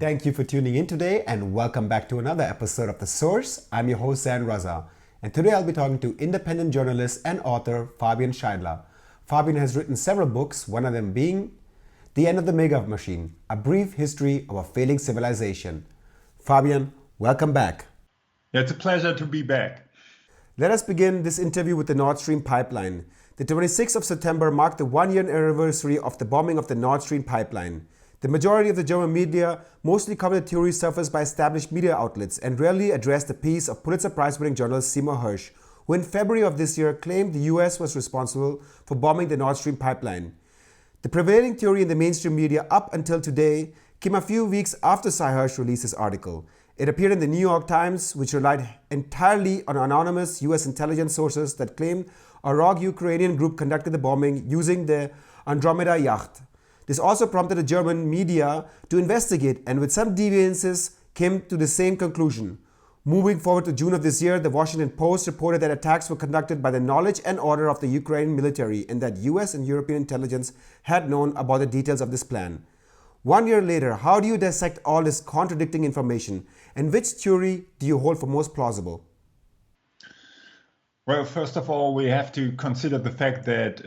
Thank you for tuning in today and welcome back to another episode of The Source. I'm your host, Zain Raza, and today I'll be talking to independent journalist and author Fabian Scheidler. Fabian has written several books, one of them being The End of the Mega Machine, A Brief History of a Failing Civilization. Fabian, welcome back. It's a pleasure to be back. Let us begin this interview with the Nord Stream pipeline. The 26th of September marked the one-year anniversary of the bombing of the Nord Stream pipeline. The majority of the German media mostly covered the theories surfaced by established media outlets and rarely addressed the piece of Pulitzer Prize-winning journalist Seymour Hersh, who in February of this year claimed the US was responsible for bombing the Nord Stream pipeline. The prevailing theory in the mainstream media up until today came a few weeks after Hersh released his article. It appeared in the New York Times, which relied entirely on anonymous US intelligence sources that claimed a rogue Ukrainian group conducted the bombing using the Andromeda yacht. This also prompted the German media to investigate and with some deviances came to the same conclusion. Moving forward to June of this year, the Washington Post reported that attacks were conducted by the knowledge and order of the Ukrainian military and that US and European intelligence had known about the details of this plan. 1 year later, how do you dissect all this contradicting information and which theory do you hold for most plausible? Well, first of all, we have to consider the fact that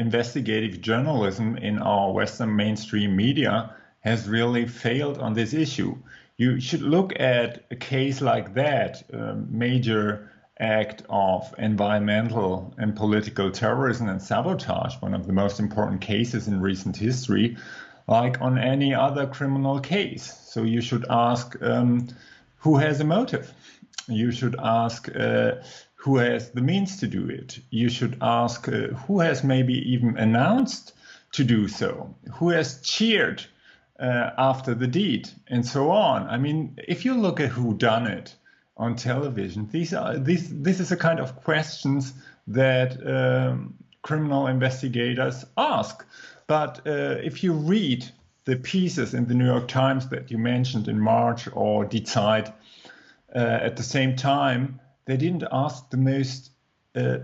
investigative journalism in our Western mainstream media has really failed on this issue. You should look at a case like that, a major act of environmental and political terrorism and sabotage, one of the most important cases in recent history, like on any other criminal case. So you should ask who has a motive. You should ask who has the means to do it. You should ask who has maybe even announced to do so, who has cheered after the deed, and so on. I mean, if you look at who done it on television, this is a kind of questions that criminal investigators ask. But if you read the pieces in the New York Times that you mentioned in March or Decide at the same time, they didn't ask the most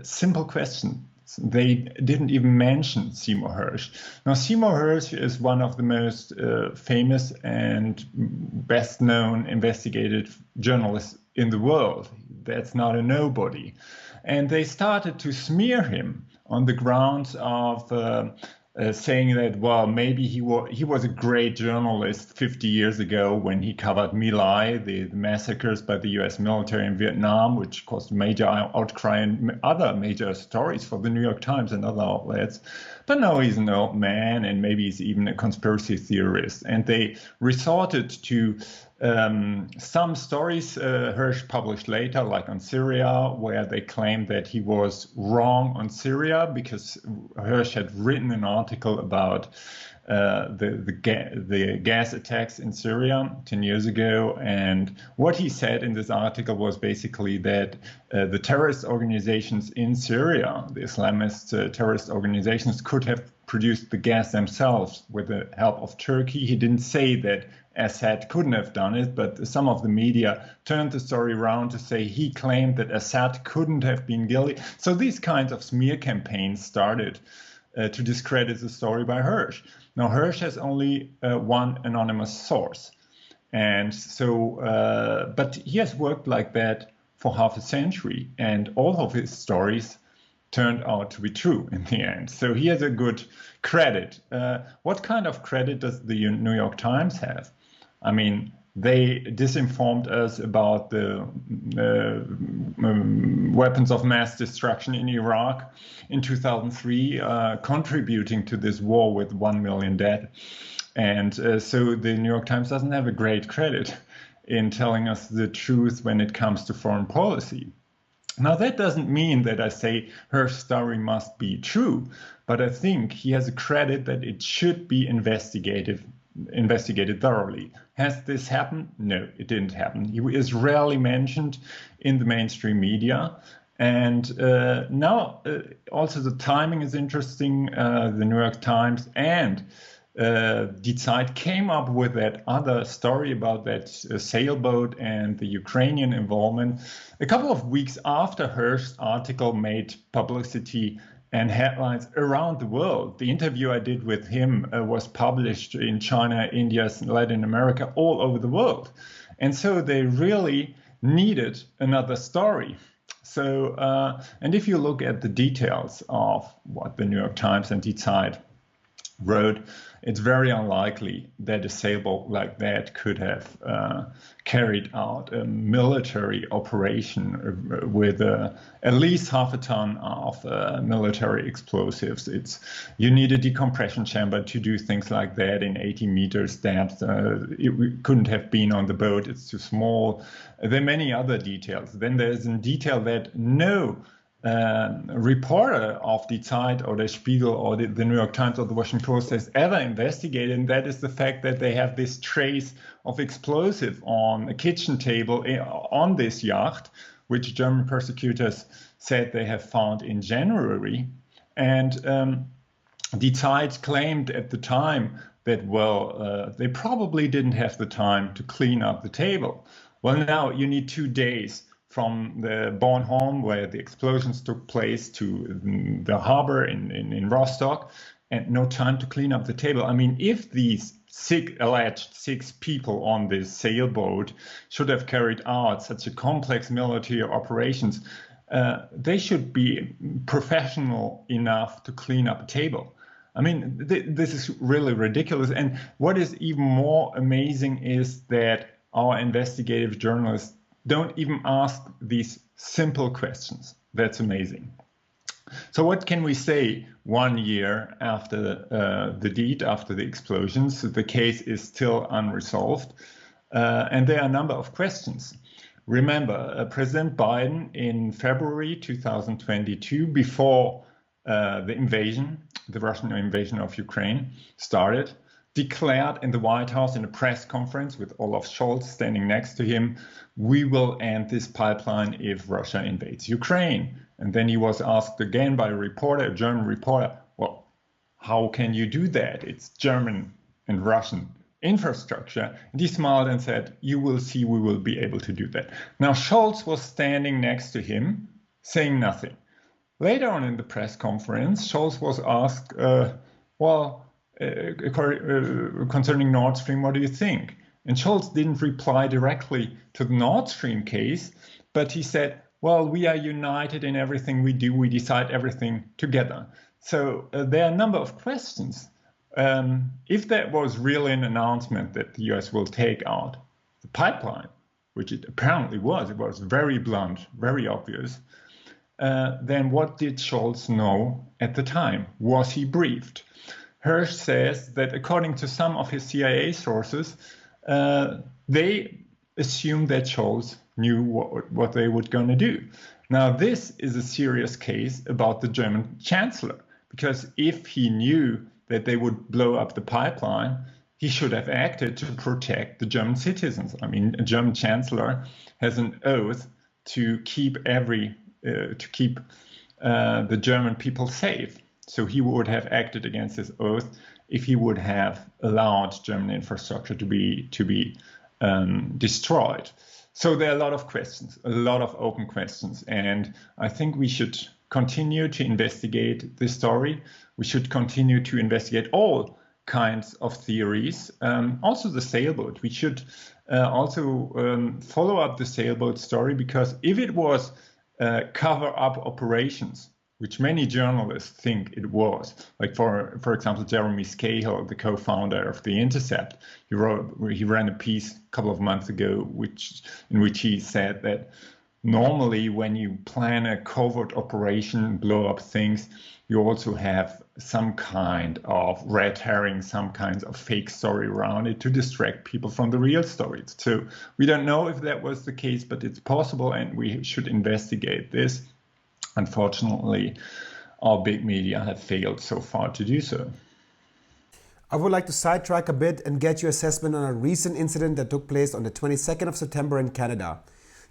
simple question. They didn't even mention Seymour Hersh. Now, Seymour Hersh is one of the most famous and best-known investigative journalists in the world. That's not a nobody. And they started to smear him on the grounds of saying that, well, maybe he was a great journalist 50 years ago when he covered My Lai, the massacres by the US military in Vietnam, which caused major outcry and other major stories for the New York Times and other outlets. But now he's an old man and maybe he's even a conspiracy theorist. And they resorted to some stories Hersh published later, like on Syria, where they claimed that he was wrong on Syria because Hersh had written an article about the gas attacks in Syria 10 years ago. And what he said in this article was basically that the terrorist organizations in Syria, the Islamist terrorist organizations, could have produced the gas themselves with the help of Turkey. He didn't say that Assad couldn't have done it, but some of the media turned the story around to say he claimed that Assad couldn't have been guilty. So these kinds of smear campaigns started to discredit the story by Hersh. Now, Hersh has only one anonymous source. And so, but he has worked like that for half a century, and all of his stories turned out to be true in the end. So he has a good credit. What kind of credit does the New York Times have? I mean, they disinformed us about the weapons of mass destruction in Iraq in 2003, contributing to this war with 1 million dead. And so the New York Times doesn't have a great credit in telling us the truth when it comes to foreign policy. Now, that doesn't mean that I say her story must be true, but I think he has a credit that it should be investigated thoroughly. Has this happened? No, it didn't happen. He is rarely mentioned in the mainstream media. And now also the timing is interesting. The New York Times and Decide came up with that other story about that sailboat and the Ukrainian involvement a couple of weeks after Hersh's article made publicity and headlines around the world. The interview I did with him was published in China, India, Latin America, all over the world. And so they really needed another story. So, and if you look at the details of what the New York Times and Die Zeit wrote, it's very unlikely that a sailboat like that could have carried out a military operation with at least half a ton of military explosives. You need a decompression chamber to do things like that in 80 meters depth. It couldn't have been on the boat. It's too small. There are many other details. Then there's a detail that no reporter of Die Zeit or the Spiegel or the New York Times or the Washington Post has ever investigated, and that is the fact that they have this trace of explosive on a kitchen table on this yacht, which German prosecutors said they have found in January. And Die Zeit claimed at the time that, well, they probably didn't have the time to clean up the table. Well, now you need 2 days from the Bornholm, where the explosions took place, to the harbor in Rostock, and no time to clean up the table. I mean, if these alleged 6 people on this sailboat should have carried out such a complex military operations, they should be professional enough to clean up a table. I mean, this is really ridiculous. And what is even more amazing is that our investigative journalists don't even ask these simple questions. That's amazing. So what can we say 1 year after the deed, after the explosions? The case is still unresolved. And there are a number of questions. Remember, President Biden in February 2022, before the Russian invasion of Ukraine started, declared in the White House in a press conference with Olaf Scholz standing next to him, we will end this pipeline if Russia invades Ukraine. And then he was asked again by a German reporter, well, how can you do that? It's German and Russian infrastructure. And he smiled and said, you will see, we will be able to do that. Now, Scholz was standing next to him, saying nothing. Later on in the press conference, Scholz was asked, concerning Nord Stream, what do you think? And Scholz didn't reply directly to the Nord Stream case, but he said, well, we are united in everything we do. We decide everything together. So there are a number of questions. If that was really an announcement that the US will take out the pipeline, which it apparently was, it was very blunt, very obvious, then what did Scholz know at the time? Was he briefed? Hirsch says that according to some of his CIA sources, they assumed that Scholz knew what they were going to do. Now, this is a serious case about the German chancellor, because if he knew that they would blow up the pipeline, he should have acted to protect the German citizens. I mean, a German chancellor has an oath to keep the German people safe. So he would have acted against his oath if he would have allowed German infrastructure to be destroyed. So there are a lot of questions, a lot of open questions, and I think we should continue to investigate this story. We should continue to investigate all kinds of theories, also the sailboat. We should also follow up the sailboat story, because if it was cover-up operations, which many journalists think it was, like for example, Jeremy Scahill, the co-founder of The Intercept, he ran a piece a couple of months ago in which he said that normally when you plan a covert operation, blow up things, you also have some kind of red herring, some kinds of fake story around it to distract people from the real story. So we don't know if that was the case, but it's possible, and we should investigate this. Unfortunately, our big media have failed so far to do so. I would like to sidetrack a bit and get your assessment on a recent incident that took place on the 22nd of September in Canada.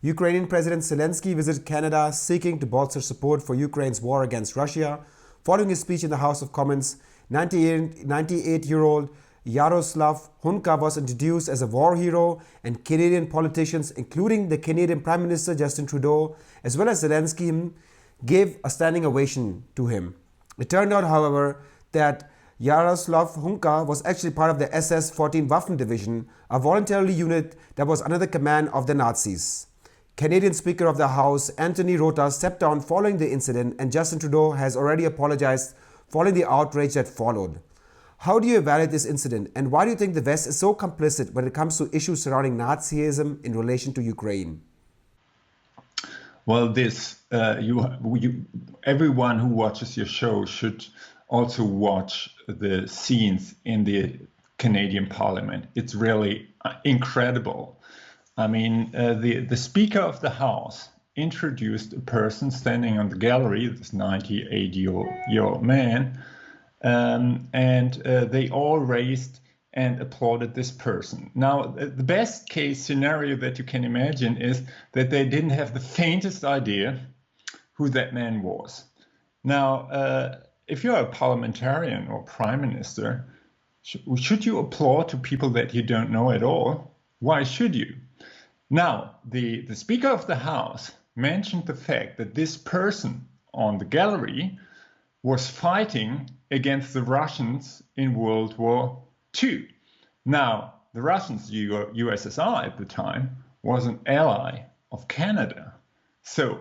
Ukrainian President Zelensky visited Canada seeking to bolster support for Ukraine's war against Russia. Following his speech in the House of Commons, 98-year-old Yaroslav Hunka was introduced as a war hero, and Canadian politicians, including the Canadian Prime Minister Justin Trudeau, as well as Zelensky, gave a standing ovation to him. It turned out, however, that Jaroslav Hunka was actually part of the SS 14 Waffen Division, a voluntary unit that was under the command of the Nazis. Canadian Speaker of the House Anthony Rota stepped down following the incident, and Justin Trudeau has already apologized following the outrage that followed. How do you evaluate this incident, and why do you think the West is so complicit when it comes to issues surrounding Nazism in relation to Ukraine? Well, everyone who watches your show should also watch the scenes in the Canadian Parliament. It's really incredible. I mean, the Speaker of the House introduced a person standing on the gallery, this 98-year-old man, and they all raised and applauded this person. Now, the best case scenario that you can imagine is that they didn't have the faintest idea who that man was. Now, if you're a parliamentarian or prime minister, should you applaud to people that you don't know at all? Why should you? Now, the Speaker of the House mentioned the fact that this person on the gallery was fighting against the Russians in World War II. Now, the Russians, USSR at the time, was an ally of Canada. So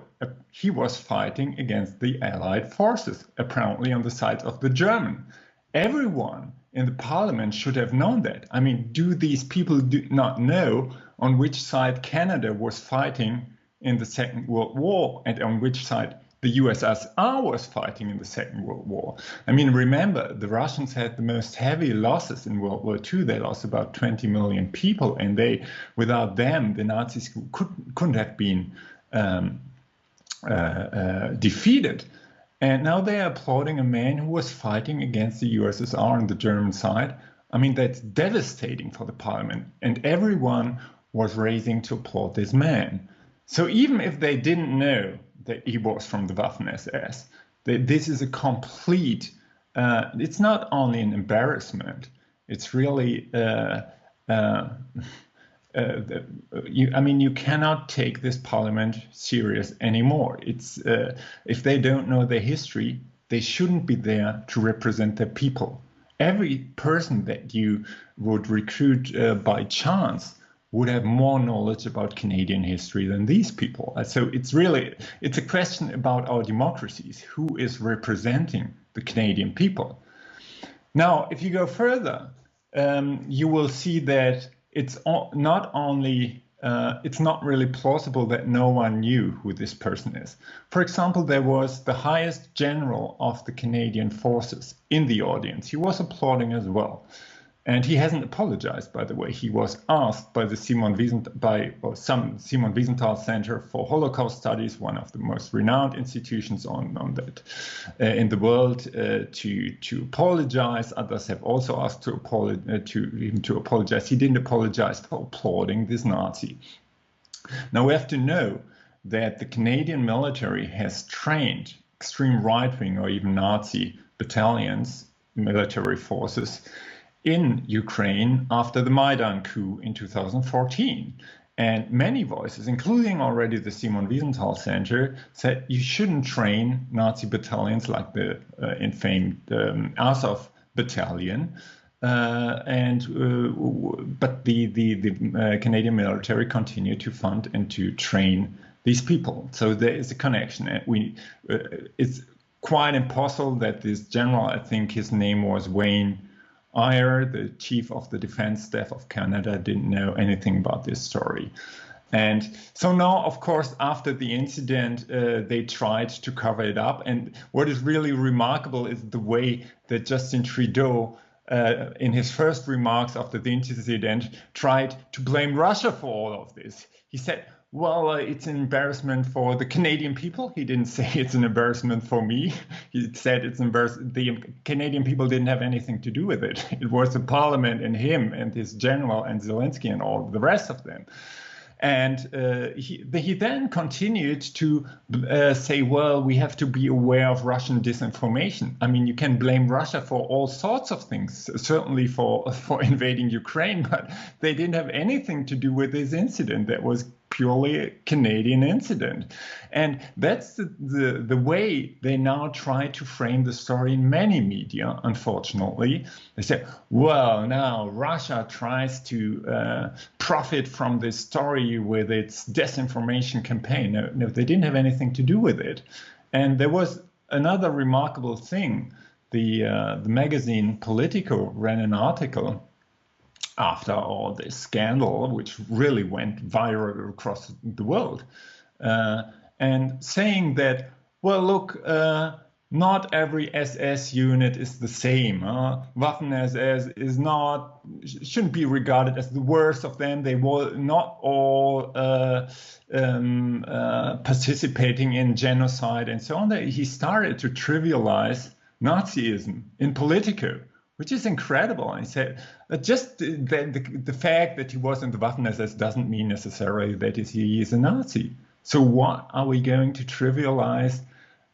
he was fighting against the Allied forces, apparently on the side of the German. Everyone in the parliament should have known that. I mean, do these people not know on which side Canada was fighting in the Second World War and on which side the USSR was fighting in the Second World War? I mean, remember, the Russians had the most heavy losses in World War II. They lost about 20 million people, and without them, the Nazis couldn't have been defeated. And now they are applauding a man who was fighting against the USSR on the German side. I mean, that's devastating for the parliament. And everyone was raising to applaud this man. So even if they didn't know that he was from the Waffen-SS, this is a complete, it's not only an embarrassment, it's really, you cannot take this parliament serious anymore. It's if they don't know their history, they shouldn't be there to represent their people. Every person that you would recruit by chance would have more knowledge about Canadian history than these people. So it's a question about our democracies. Who is representing the Canadian people? Now, if you go further, you will see that it's not really plausible that no one knew who this person is. For example, there was the highest general of the Canadian forces in the audience. He was applauding as well. And he hasn't apologized, by the way. He was asked by the Simon Wiesenthal Center for Holocaust Studies, one of the most renowned institutions on that in the world, to apologize. Others have also asked to apologize. He didn't apologize for applauding this Nazi. Now we have to know that the Canadian military has trained extreme right-wing or even Nazi battalions, military forces, in Ukraine after the Maidan coup in 2014. And many voices, including already the Simon Wiesenthal Center, said you shouldn't train Nazi battalions like the infamed Azov battalion. But the Canadian military continued to fund and to train these people. So there is a connection. And it's quite impossible that this general, I think his name was Wayne Eyre, the chief of the defense staff of Canada, didn't know anything about this story. And so now, of course, after the incident, they tried to cover it up. And what is really remarkable is the way that Justin Trudeau, in his first remarks after the incident, tried to blame Russia for all of this. He said, well, it's an embarrassment for the Canadian people. He didn't say it's an embarrassment for me. He said the Canadian people didn't have anything to do with it. It was the parliament and him and his general and Zelensky and all the rest of them. And he then continued to say, well, we have to be aware of Russian disinformation. I mean, you can blame Russia for all sorts of things, certainly for invading Ukraine, but they didn't have anything to do with this incident that was purely a Canadian incident. And that's the way they now try to frame the story in many media, unfortunately. They say, well, now Russia tries to profit from this story with its disinformation campaign. No, they didn't have anything to do with it. And there was another remarkable thing. The magazine Politico ran an article after all this scandal, which really went viral across the world, and saying that, well, look, not every SS unit is the same. Waffen-SS shouldn't be regarded as the worst of them. They were not all participating in genocide and so on. He started to trivialize Nazism in Politico, which is incredible. And he said, just the fact that he was in the Waffen-SS doesn't mean necessarily that he is a Nazi. So what are we going to trivialize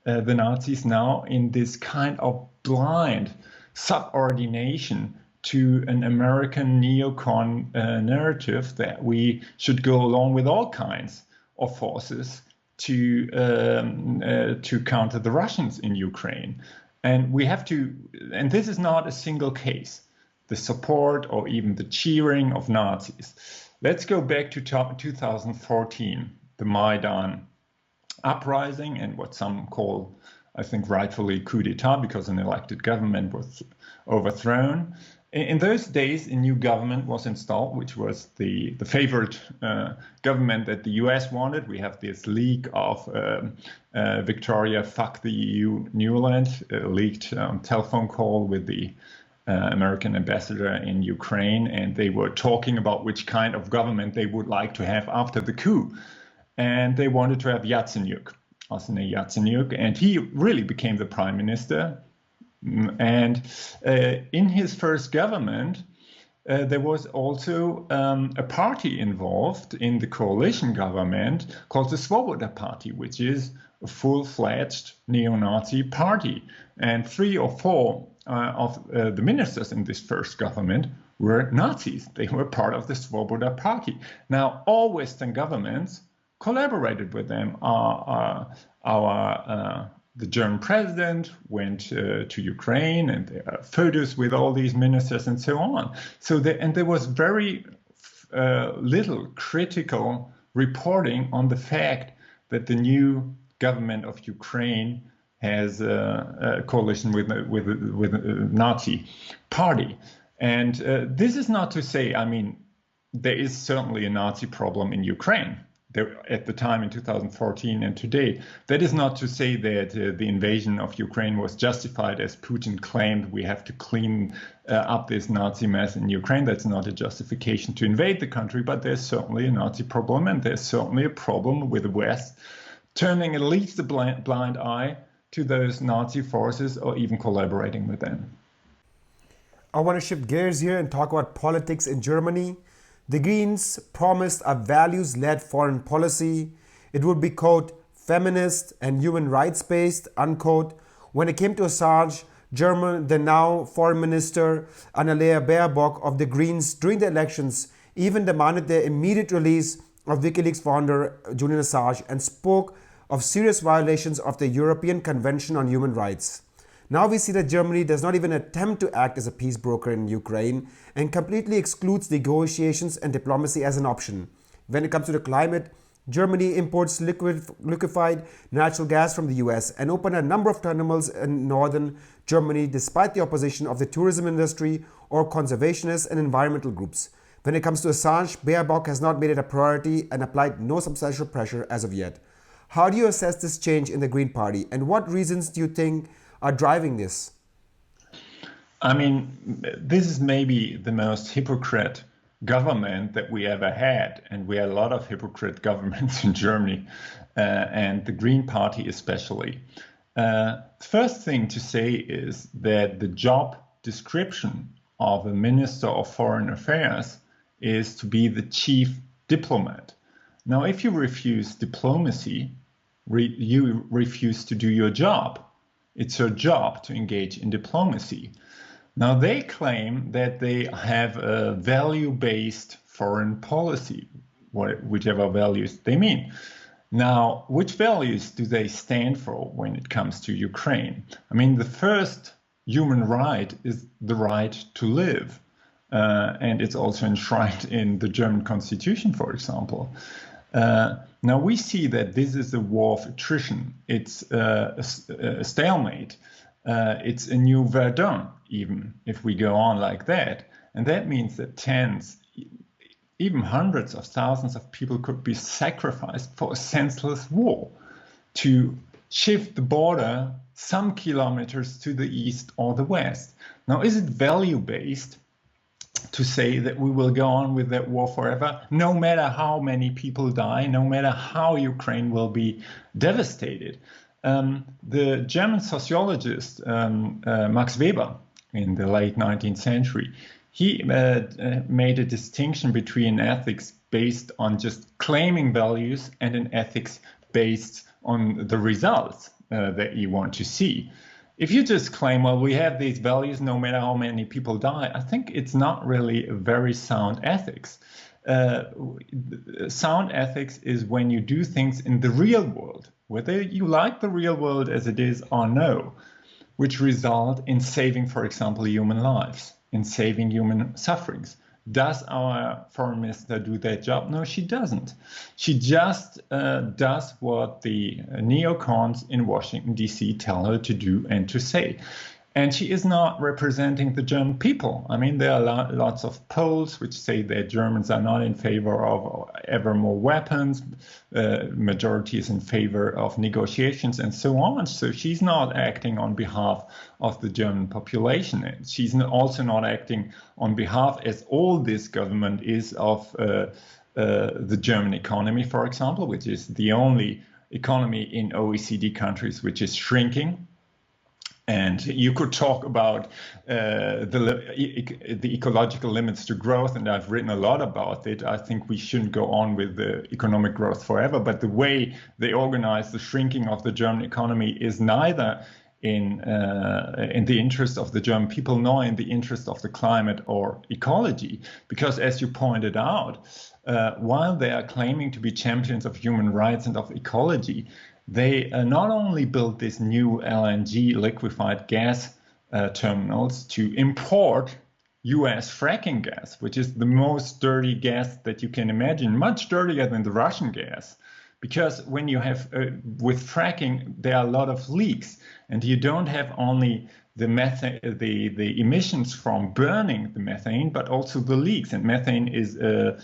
the Nazis now in this kind of blind subordination to an American neocon narrative that we should go along with all kinds of forces to counter the Russians in Ukraine? And we have to, and this is not a single case, the support or even the cheering of Nazis. Let's go back to 2014, the Maidan uprising and what some call, I think rightfully, coup d'etat, because an elected government was overthrown. In those days, a new government was installed, which was the favored government that the US wanted. We have this leak of Victoria Fuck the EU Newland, leaked telephone call with the American ambassador in Ukraine, and they were talking about which kind of government they would like to have after the coup. And they wanted to have Yatsenyuk, and he really became the prime minister. And in his first government, there was also a party involved in the coalition government called the Svoboda Party, which is a full-fledged neo-Nazi party. And 3 or 4 of the ministers in this first government were Nazis. They were part of the Svoboda Party. Now, all Western governments collaborated with them. The German president went to Ukraine, and there are photos with all these ministers and so on. So there was very little critical reporting on the fact that the new government of Ukraine has a coalition with a Nazi party. And this is not to say, I mean, there is certainly a Nazi problem in Ukraine. At the time in 2014 and today. That is not to say that the invasion of Ukraine was justified, as Putin claimed. We have to clean up this Nazi mess in Ukraine. That's not a justification to invade the country, but there's certainly a Nazi problem, and there's certainly a problem with the West turning at least a blind eye to those Nazi forces or even collaborating with them. I want to shift gears here and talk about politics in Germany. The Greens promised a values-led foreign policy. It would be, quote, feminist and human rights-based, unquote. When it came to Assange, the now Foreign Minister Annalena Baerbock of the Greens during the elections even demanded the immediate release of WikiLeaks founder Julian Assange and spoke of serious violations of the European Convention on Human Rights. Now we see that Germany does not even attempt to act as a peace broker in Ukraine and completely excludes negotiations and diplomacy as an option. When it comes to the climate, Germany imports liquefied natural gas from the US and opened a number of terminals in northern Germany despite the opposition of the tourism industry or conservationists and environmental groups. When it comes to Assange, Baerbock has not made it a priority and applied no substantial pressure as of yet. How do you assess this change in the Green Party, and what reasons do you think are driving this? I mean, this is maybe the most hypocrite government that we ever had, and we had a lot of hypocrite governments in Germany, and the Green Party especially. First thing to say is that the job description of a Minister of Foreign Affairs is to be the chief diplomat. Now, if you refuse diplomacy, you refuse to do your job. It's your job to engage in diplomacy. Now, they claim that they have a value-based foreign policy. whichever values they mean. Now, which values do they stand for when it comes to Ukraine? I mean, the first human right is the right to live. And it's also enshrined in the German constitution, for example. Now we see that this is a war of attrition. It's a stalemate. It's a new Verdun, even if we go on like that. And that means that tens, even hundreds of thousands of people could be sacrificed for a senseless war to shift the border some kilometers to the east or the west. Now, is it value-based to say that we will go on with that war forever, no matter how many people die, no matter how Ukraine will be devastated? The German sociologist Max Weber in the late 19th century, he made a distinction between ethics based on just claiming values and an ethics based on the results that you want to see. If you just claim, well, we have these values no matter how many people die, I think it's not really a very sound ethics. Sound ethics is when you do things in the real world, whether you like the real world as it is or no, which result in saving, for example, human lives, in saving human sufferings. Does our foreign minister do that job? No, she doesn't. She just does what the neocons in Washington, D.C. tell her to do and to say. And she is not representing the German people. I mean, there are lots of polls which say that Germans are not in favor of ever more weapons. Majority is in favor of negotiations and so on. So she's not acting on behalf of the German population. And she's also not acting on behalf, as all this government is, of the German economy, for example, which is the only economy in OECD countries which is shrinking. And you could talk about the ecological limits to growth, and I've written a lot about it. I think we shouldn't go on with the economic growth forever, but the way they organize the shrinking of the German economy is neither in the interest of the German people nor in the interest of the climate or ecology. Because as you pointed out, while they are claiming to be champions of human rights and of ecology, they not only built this new LNG liquefied gas terminals to import US fracking gas, which is the most dirty gas that you can imagine, much dirtier than the Russian gas. Because when you have, with fracking, there are a lot of leaks, and you don't have only the methane, the emissions from burning the methane, but also the leaks. And methane is a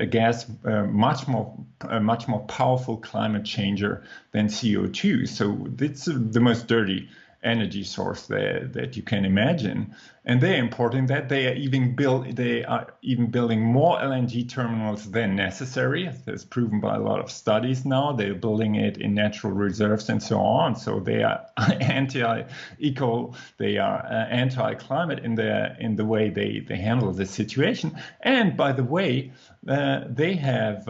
gas much more powerful climate changer than CO2. So it's the most dirty energy source that you can imagine, and they're importing that. They are even building more LNG terminals than necessary. That's proven by a lot of studies now. They're building it in natural reserves and so on. So they are anti-eco, they are anti-climate in the way they handle the situation. And by the way, they have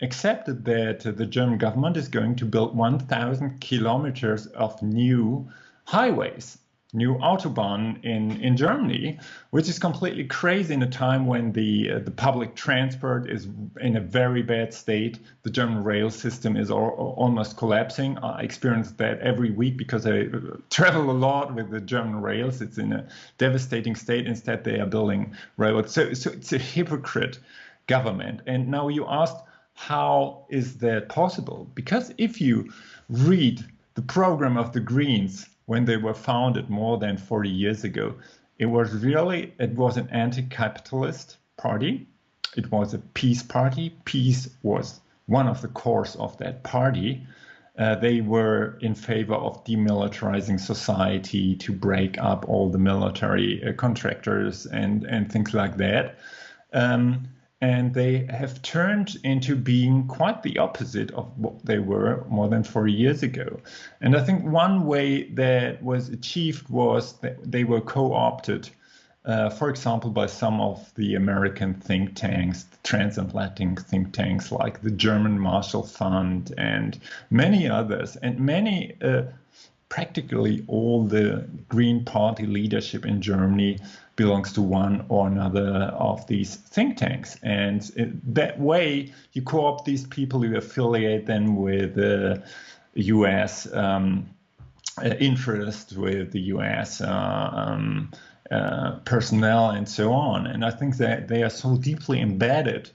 accepted that the German government is going to build 1,000 kilometers of new highways, new Autobahn in Germany, which is completely crazy in a time when the public transport is in a very bad state. The German rail system is almost collapsing. I experience that every week because I travel a lot with the German rails. It's in a devastating state. Instead, they are building railroads. So it's a hypocrite government. And now you asked, how is that possible? Because if you read the program of the Greens when they were founded more than 40 years ago, it was an anti-capitalist party. It was a peace party. Peace was one of the cores of that party. They were in favor of demilitarizing society, to break up all the military contractors and things like that. And they have turned into being quite the opposite of what they were more than 40 years ago. And I think one way that was achieved was that they were co-opted, for example, by some of the American think tanks, the transatlantic think tanks like the German Marshall Fund and many others, and practically all the Green Party leadership in Germany belongs to one or another of these think tanks. And that way, you co-opt these people, you affiliate them with the US interest, with the US personnel, and so on. And I think that they are so deeply embedded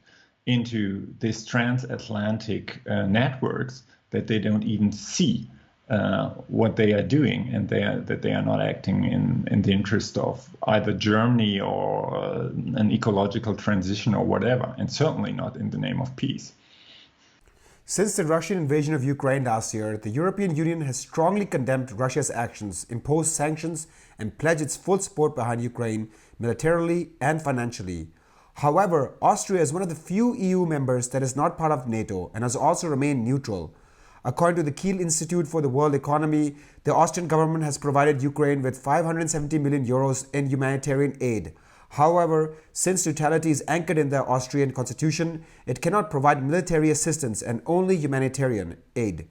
into these transatlantic networks that they don't even see what they are doing, and that they are not acting in the interest of either Germany or an ecological transition or whatever, and certainly not in the name of peace. Since the Russian invasion of Ukraine last year, the European Union has strongly condemned Russia's actions, imposed sanctions, and pledged its full support behind Ukraine militarily and financially. However, Austria is one of the few EU members that is not part of NATO and has also remained neutral. According to the Kiel Institute for the World Economy, the Austrian government has provided Ukraine with 570 million euros in humanitarian aid. However, since neutrality is anchored in the Austrian constitution, it cannot provide military assistance and only humanitarian aid.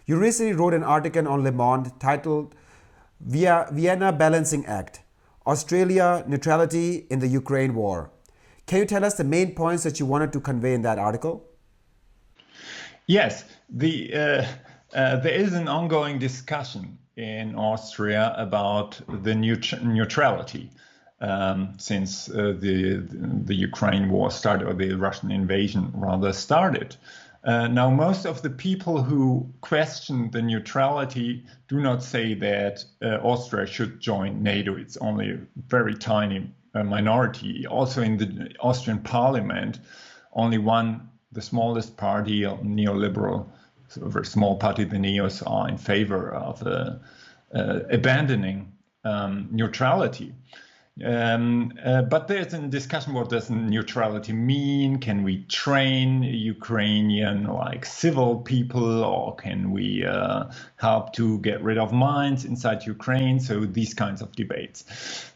You recently wrote an article on Le Monde titled Vienna Balancing Act, Australia Neutrality in the Ukraine War. Can you tell us the main points that you wanted to convey in that article? Yes, there is an ongoing discussion in Austria about the neutrality since the Ukraine war started, or the Russian invasion rather started. Now, most of the people who question the neutrality do not say that Austria should join NATO. It's only a very tiny minority. Also in the Austrian parliament, only the smallest party, neoliberal, sort of a small party, the Neos, are in favor of abandoning neutrality. But there's a discussion, what does neutrality mean? Can we train Ukrainian civil people, or can we help to get rid of mines inside Ukraine? So these kinds of debates.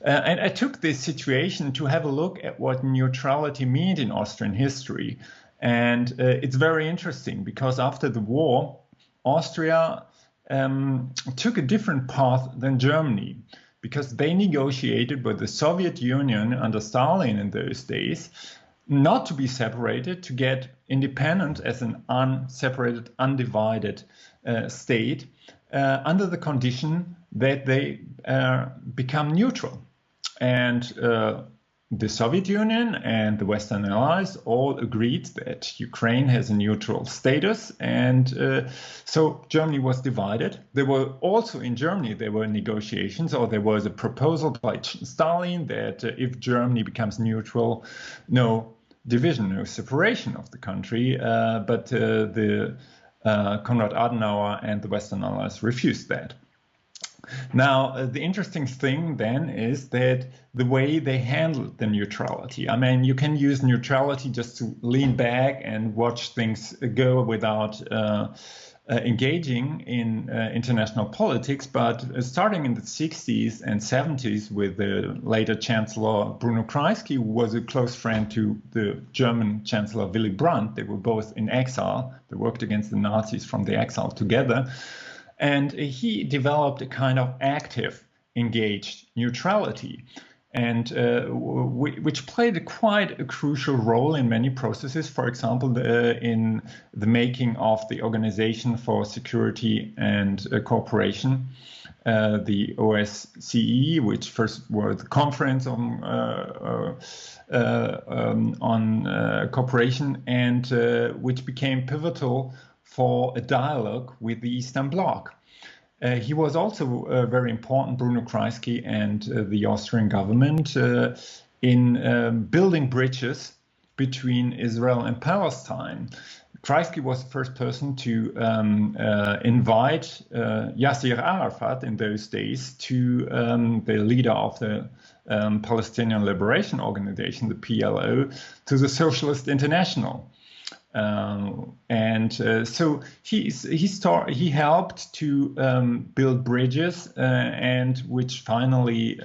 And I took this situation to have a look at what neutrality meant in Austrian history. And it's very interesting because after the war, Austria took a different path than Germany, because they negotiated with the Soviet Union under Stalin in those days not to be separated, to get independent as an unseparated, undivided state under the condition that they become neutral. And the Soviet Union and the Western Allies all agreed that Ukraine has a neutral status, and so Germany was divided. There were also in Germany, there were negotiations, or there was a proposal by Stalin that if Germany becomes neutral, no division, no separation of the country, but the Konrad Adenauer and the Western Allies refused that. Now, the interesting thing then is that the way they handled the neutrality. I mean, you can use neutrality just to lean back and watch things go without engaging in international politics. But starting in the 60s and 70s with the later Chancellor Bruno Kreisky, who was a close friend to the German Chancellor Willy Brandt, they were both in exile. They worked against the Nazis from the exile together. And he developed a kind of active, engaged neutrality, and which played quite a crucial role in many processes. For example, in the making of the Organization for Security and Cooperation, the OSCE, which first was the Conference on Cooperation, and which became pivotal for a dialogue with the Eastern Bloc. He was also very important, Bruno Kreisky, and the Austrian government in building bridges between Israel and Palestine. Kreisky was the first person to invite Yasser Arafat in those days to the leader of the Palestinian Liberation Organization, the PLO, to the Socialist International. So he helped to build bridges, and which finally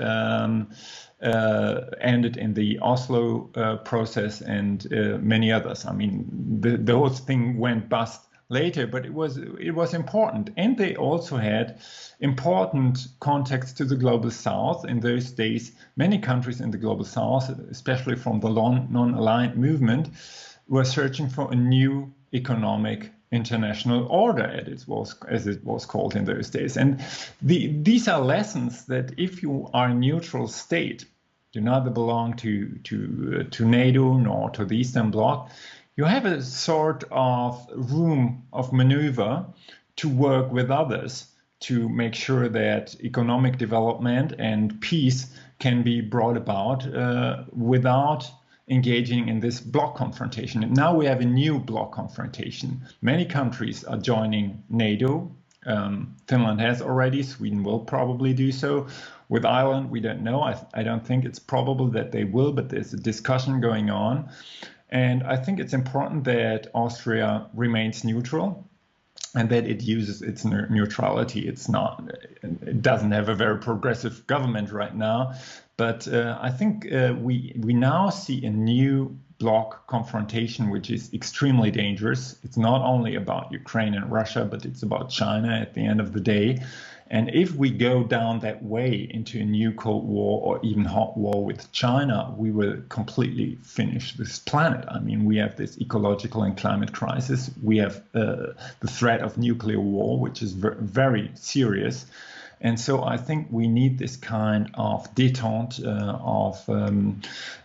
ended in the Oslo process and many others. I mean, the whole thing went bust later, but it was important. And they also had important contacts to the global south. In those days, many countries in the global south, especially from the non-aligned movement, were searching for a new economic international order, as it was called in those days. And these are lessons that if you are a neutral state, do not belong to NATO nor to the Eastern Bloc, you have a sort of room of maneuver to work with others to make sure that economic development and peace can be brought about without engaging in this bloc confrontation. And now we have a new bloc confrontation. Many countries are joining NATO. Finland has already. Sweden will probably do so. With Ireland, we don't know. I don't think it's probable that they will, but there's a discussion going on. And I think it's important that Austria remains neutral and that it uses its neutrality. It doesn't have a very progressive government right now, but I think we now see a new bloc confrontation, which is extremely dangerous. It's not only about Ukraine and Russia, but it's about China at the end of the day. And if we go down that way into a new Cold War or even hot war with China, we will completely finish this planet. I mean, we have this ecological and climate crisis. We have the threat of nuclear war, which is very serious. And so I think we need this kind of detente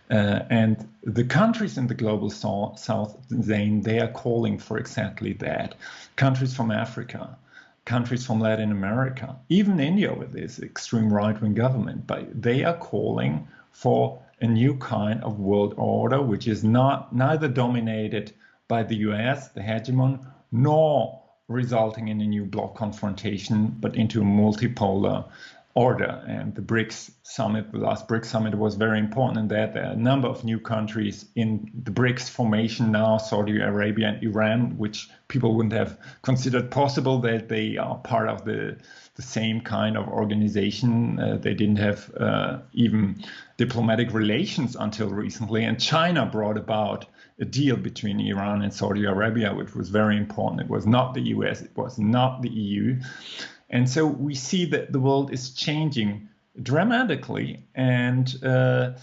and the countries in the global south, they are calling for exactly that. Countries from Africa, countries from Latin America, even India with this extreme right-wing government, but they are calling for a new kind of world order, which is neither dominated by the US, the hegemon, nor resulting in a new bloc confrontation, but into a multipolar order. And the BRICS summit, the last BRICS summit, was very important in that there are a number of new countries in the BRICS formation now, Saudi Arabia and Iran, which people wouldn't have considered possible that they are part of the same kind of organization. They didn't have even diplomatic relations until recently. And China brought about a deal between Iran and Saudi Arabia, which was very important. It was not the US, it was not the EU. And so we see that the world is changing dramatically, but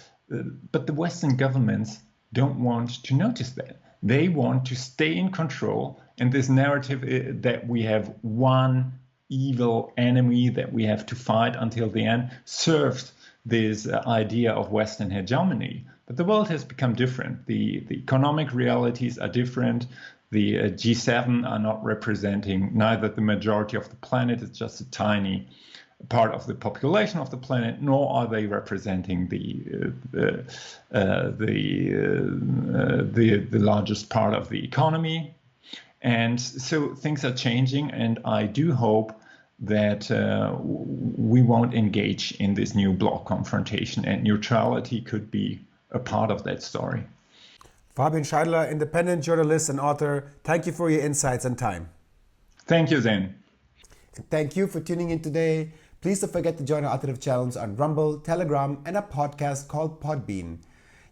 the Western governments don't want to notice that. They want to stay in control, and this narrative that we have one evil enemy that we have to fight until the end serves this idea of Western hegemony. But the world has become different. The economic realities are different. The G7 are not representing neither the majority of the planet, it's just a tiny part of the population of the planet, nor are they representing the largest part of the economy. And so things are changing, and I do hope that we won't engage in this new bloc confrontation, and neutrality could be a part of that story. Fabian Scheidler, independent journalist and author, thank you for your insights and time. Thank you, Zen. Thank you for tuning in today. Please don't forget to join our alternative channels on Rumble, Telegram, and a podcast called Podbean.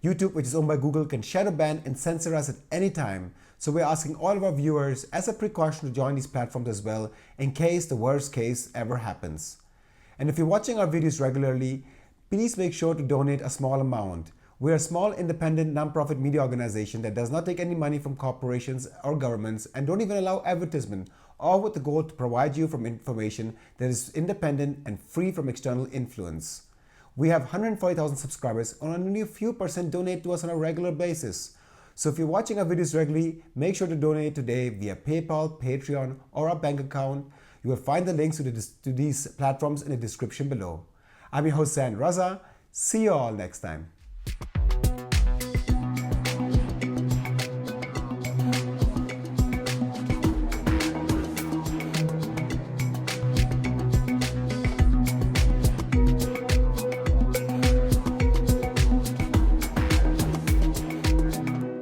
YouTube, which is owned by Google, can shadow ban and censor us at any time. So we're asking all of our viewers as a precaution to join these platforms as well, in case the worst case ever happens. And if you're watching our videos regularly, please make sure to donate a small amount. We're a small, independent, non-profit media organization that does not take any money from corporations or governments and don't even allow advertisement, all with the goal to provide you from information that is independent and free from external influence. We have 140,000 subscribers and only a few % donate to us on a regular basis. So if you're watching our videos regularly, make sure to donate today via PayPal, Patreon, or our bank account. You will find the links to these platforms in the description below. I'm your host, San Raza. See you all next time.